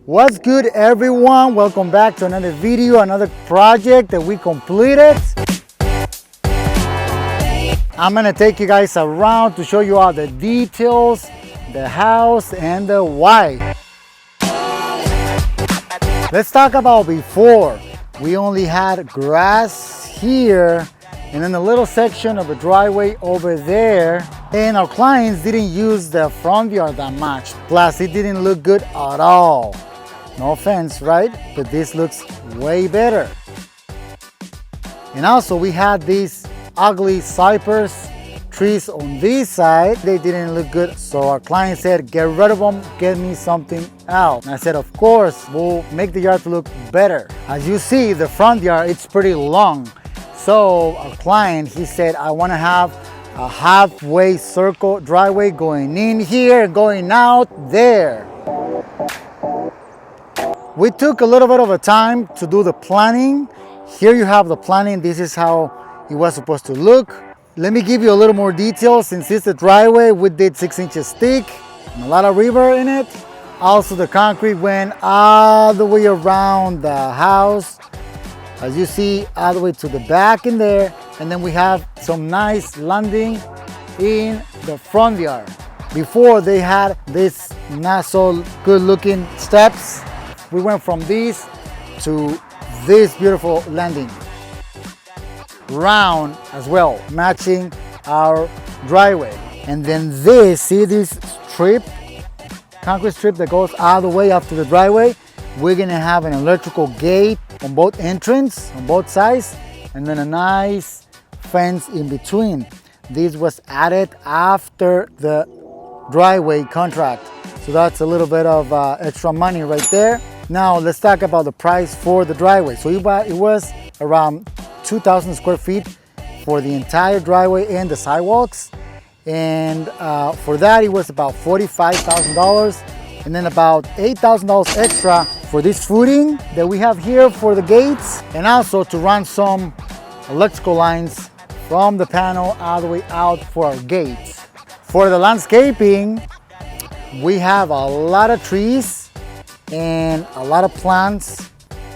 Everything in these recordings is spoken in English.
What's good, everyone? Welcome back to another video, another project that we completed. I'm gonna take you guys around to show you all the details, the house and the why. Let's talk about before. We only had grass here and then a little section of a driveway over there, and our clients didn't use the front yard that much. Plus it didn't look good at all. No offense, right? But this looks way better. And also we had these ugly cypress trees on this side. They didn't look good, so our client said, get rid of them, get me something else. And I said, of course, we'll make the yard look better. As you see, the front yard, it's pretty long. So our client, he said, I want to have a halfway circle driveway going in here and going out there. We took a little bit of a time to do the planning. Here you have the planning. This is how it was supposed to look. Let me give you a little more detail. Since it's a driveway, we did 6 inches thick and a lot of river in it. Also, the concrete went all the way around the house, as you see, all the way to the back in there. And then we have some nice landing in the front yard. Before, they had this not so good looking steps. We went from these to this beautiful landing. Round as well, matching our driveway. And then this, see this strip, concrete strip that goes all the way up to the driveway. We're gonna have an electrical gate on both entrance, on both sides, and then a nice fence in between. This was added after the driveway contract. So that's a little bit of extra money right there. Now let's talk about the price for the driveway. So it was around 2,000 square feet for the entire driveway and the sidewalks. And for that, it was about $45,000. And then about $8,000 extra for this footing that we have here for the gates. And also to run some electrical lines from the panel all the way out for our gates. For the landscaping, we have a lot of trees and a lot of plants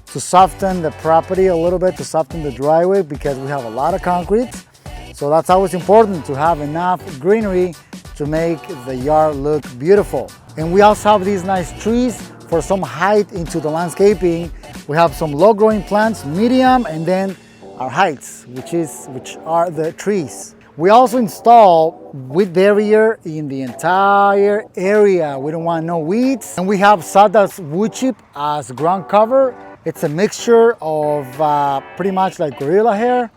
to soften the property a little bit, to soften the driveway, because we have a lot of concrete. So that's always important, to have enough greenery to make the yard look beautiful. And we also have these nice trees for some height into the landscaping. We have some low growing plants, medium, and then our heights, which are the trees. We also install weed barrier in the entire area. We don't want no weeds. And we have sawdust wood chip as ground cover. It's a mixture of pretty much like gorilla hair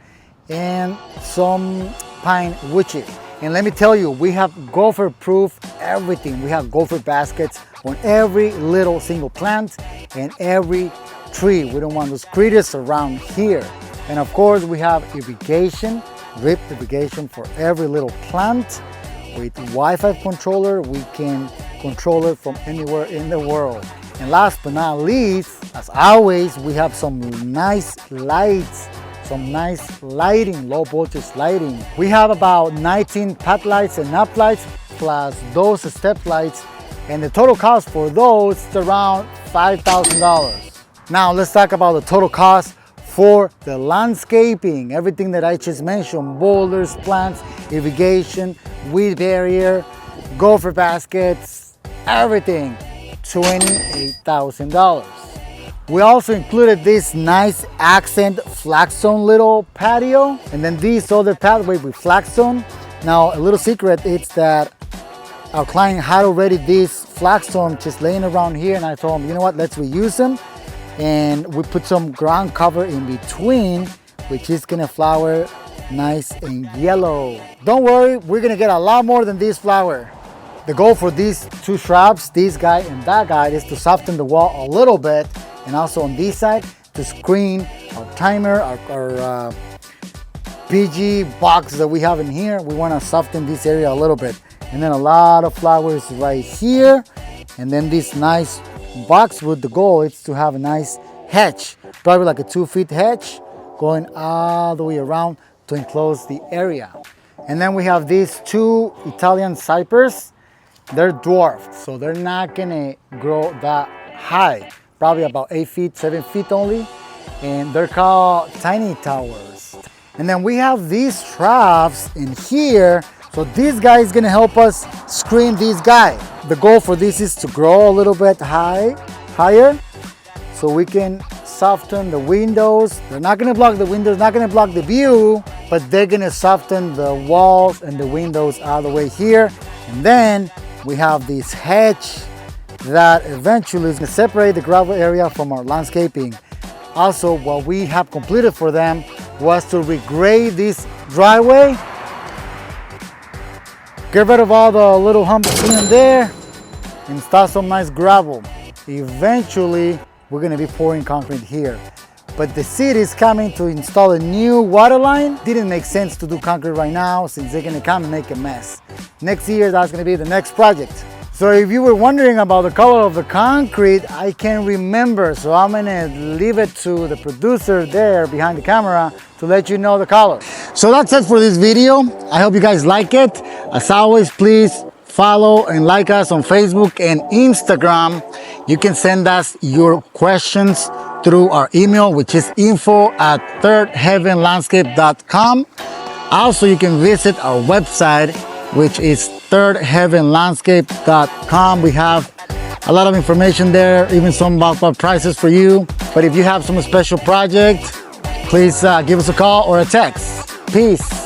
and some pine wood chip. And let me tell you, we have gopher proof everything. We have gopher baskets on every little single plant and every tree. We don't want those critters around here. And of course, we have irrigation, drip irrigation for every little plant. With Wi-Fi controller, we can control it from anywhere in the world. And last but not least, as always, we have some nice lights, some nice lighting, low voltage lighting. We have about 19 path lights and up lights, plus those step lights. And the total cost for those is around $5,000. Now let's talk about the total cost for the landscaping. Everything that I just mentioned: boulders, plants, irrigation, weed barrier, gopher baskets, everything, $28,000. We also included this nice accent flagstone little patio, and then this other pathway with flagstone. Now a little secret, it's that our client had already this flagstone just laying around here, and I told him, you know what, let's reuse them. And we put some ground cover in between, which is gonna flower nice and yellow. Don't worry, we're gonna get a lot more than this flower. The goal for these two shrubs, this guy and that guy, is to soften the wall a little bit, and also on this side to screen our timer, our PG box that we have in here. We want to soften this area a little bit. And then a lot of flowers right here, and then this nice boxwood. The goal is to have a nice hedge, probably like a 2-foot hedge going all the way around to enclose the area. And then we have these two Italian cypress. They're dwarfed, so they're not gonna grow that high, probably about 8 feet, 7 feet only. And they're called tiny towers. And then we have these troughs in here. So this guy is gonna help us screen this guy. The goal for this is to grow a little bit higher, so we can soften the windows. They're not gonna block the windows, not gonna block the view, but they're gonna soften the walls and the windows all the way here. And then we have this hedge that eventually is gonna separate the gravel area from our landscaping. Also, what we have completed for them was to regrade this driveway, get rid of all the little humps here and there, install some nice gravel. Eventually, we're gonna be pouring concrete here. But the city is coming to install a new water line. Didn't make sense to do concrete right now since they're gonna come and make a mess. Next year, that's gonna be the next project. So if you were wondering about the color of the concrete, I can't remember. So I'm gonna leave it to the producer there behind the camera to let you know the color. So that's it for this video. I hope you guys like it. As always, please follow and like us on Facebook and Instagram. You can send us your questions through our email, which is info@thirdheavenlandscape.com. Also, you can visit our website, which is thirdheavenlandscape.com. We have a lot of information there, even some about prices for you. But if you have some special project, please give us a call or a text. Peace.